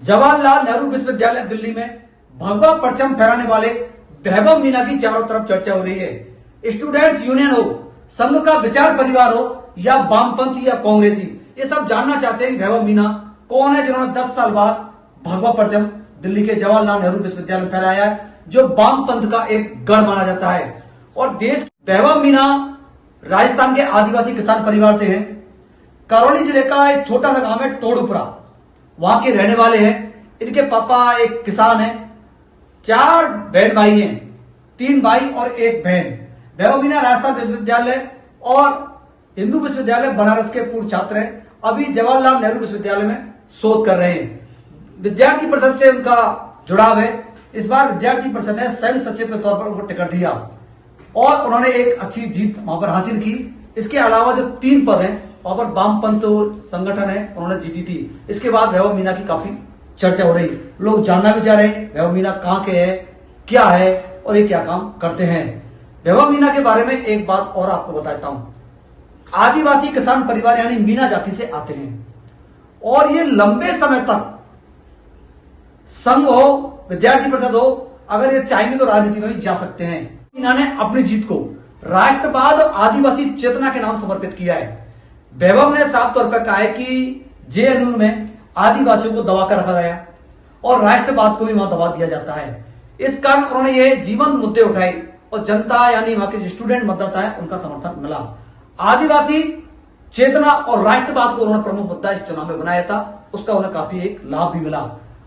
जवाहरलाल नेहरू विश्वविद्यालय दिल्ली में भगवा परचम फहराने वाले वैभव मीना की चारों तरफ चर्चा हो रही है। स्टूडेंट्स यूनियन हो, संघ का विचार परिवार हो या वामपंथी या कांग्रेसी, ये सब जानना चाहते हैं वैभव मीना कौन है जिन्होंने 10 साल बाद भगवा परचम दिल्ली के जवाहरलाल नेहरू विश्वविद्यालय में फहराया है, जो वामपंथ का एक गढ़ माना जाता है। और देश वैभव मीना राजस्थान के आदिवासी किसान परिवार से हैं। करौली जिले का एक छोटा सा गांव है टोडुपुरा, वहां के रहने वाले हैं। इनके पापा एक किसान हैं। 4 बहन भाई हैं, 3 भाई और 1 बहन। वैभव मीना राजस्थान विश्वविद्यालय और हिंदू विश्वविद्यालय बनारस के पूर्व छात्र हैं। अभी जवाहरलाल नेहरू विश्वविद्यालय में शोध कर रहे हैं। विद्यार्थी परिषद से उनका जुड़ाव है। इस बार विद्यार्थी परिषद ने संयुक्त सचिव के तौर पर उनको टिकट दिया और उन्होंने एक अच्छी जीत वहां पर हासिल की। इसके अलावा जो 3 पद हैं वहां पर वामपंथ संगठन है, उन्होंने जीती थी। इसके बाद वैभव मीना की काफी चर्चा हो रही। लोग जानना भी चाह रहे हैं वैभव मीना कहां के हैं, क्या है और ये क्या काम करते हैं। वैभव मीना के बारे में एक बात और आपको बताता हूं। आदिवासी किसान परिवार यानी मीना जाति से आते हैं और ये लंबे समय तक संघ हो, विद्यार्थी परिषद हो, अगर ये चाहेंगे तो राजनीति में भी जा सकते हैं। मीना ने अपनी जीत को राष्ट्रवाद और आदिवासी चेतना के नाम समर्पित किया है। वैभव ने साफ तौर पर कहा है कि जेएनयू में आदिवासियों को दबा कर रखा गया और राष्ट्रवाद को भी वहां दबा दिया जाता है। इस कारण उन्होंने ये जीवंत मुद्दे उठाए और जनता यानी वहां के जो स्टूडेंट मतदाता है उनका समर्थन मिला। आदिवासी चेतना और राष्ट्रवाद को उन्होंने प्रमुख मुद्दा इस चुनाव में बनाया था, उसका उन्हें काफी एक लाभ भी मिला।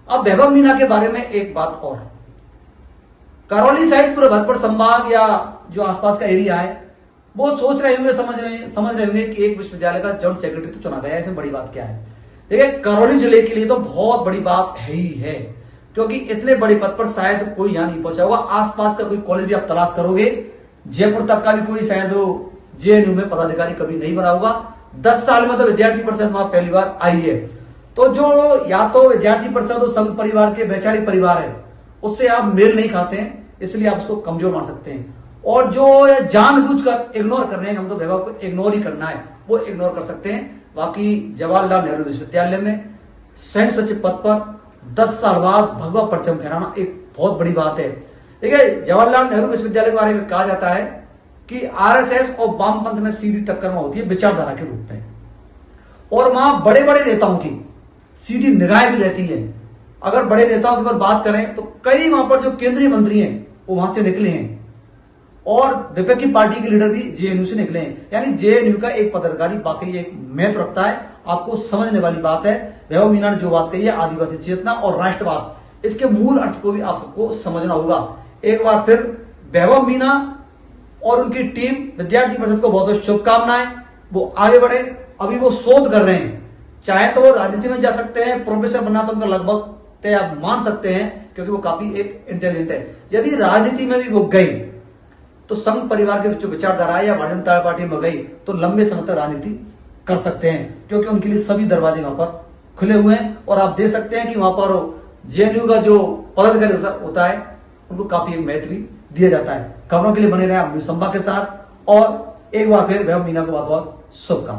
अब वैभव मीना के बारे में एक बात और, करौली साइड पूरे भरतपुर संभाग या जो आसपास का एरिया है वो सोच रहे होंगे, समझ रहे होंगे कि एक विश्वविद्यालय का जॉइंट सेक्रेटरी तो चुना गया है, इसमें बड़ी बात क्या है। देखिए, करौली जिले के लिए तो बहुत बड़ी बात है ही है, क्योंकि इतने बड़े पद पर शायद कोई यहां नहीं पहुंचा होगा। आसपास का कोई कॉलेज भी आप तलाश करोगे, जयपुर तक का भी कोई शायद जेएनयू में पदाधिकारी कभी नहीं बना होगा। 10 साल में तो विद्यार्थी परिषद वहां पहली बार आई है। तो जो या तो विद्यार्थी परिषद और संघ परिवार के वैचारिक परिवार है, उससे आप मेल नहीं खाते हैं, इसलिए आप उसको कमजोर मान सकते हैं। और जो जानबूझकर इग्नोर कर रहे हैं, हम तो वैभव को इग्नोर ही करना है, वो इग्नोर कर सकते हैं। बाकी जवाहरलाल नेहरू विश्वविद्यालय में संयुक्त सचिव पद पर 10 साल बाद भगवा परचम फहराना एक बहुत बड़ी बात है। देखिए, जवाहरलाल नेहरू विश्वविद्यालय के बारे में कहा जाता है कि आरएसएस और वामपंथ में सीधी टक्कर में होती है विचारधारा के रूप में, और वहां बड़े बड़े नेताओं की सीधी निगाह भी रहती है। अगर बड़े नेताओं की बात करें तो कई वहां पर जो केंद्रीय मंत्री हैं वो वहां से निकले हैं और विपक्षी पार्टी के लीडर भी जेएनयू से निकले हैं। यानी जेएनयू का एक पदाधिकारी वाकई एक महत्व रखता है। आपको समझने वाली बात है, वैभव मीना ने जो बात कही है आदिवासी चेतना और राष्ट्रवाद, इसके मूल अर्थ को भी आप सबको समझना होगा। एक बार फिर वैभव मीना और उनकी टीम विद्यार्थी परिषद को बहुत बहुत शुभकामनाएं। वो आगे बढ़े, अभी वो शोध कर रहे हैं। चाहे तो वो राजनीति में जा सकते हैं, प्रोफेसर बनना तो उनका लगभग तय आप मान सकते हैं, क्योंकि वो काफी एक इंटेलिजेंट है। यदि राजनीति में भी वो गई तो संघ परिवार के जो विचारधारा है या भारतीय जनता पार्टी में गई तो लंबे समय तक राजनीति कर सकते हैं, क्योंकि उनके लिए सभी दरवाजे वहां पर खुले हुए हैं। और आप देख सकते हैं कि वहां पर जेएनयू का जो पदाधिकारी होता है उनको काफी एक महत्व भी दिया जाता है। खबरों के लिए बने रहे आप न्यूज़ संभा के साथ, और एक बार फिर वैभव मीना को बहुत बहुत शुभकामनाएं।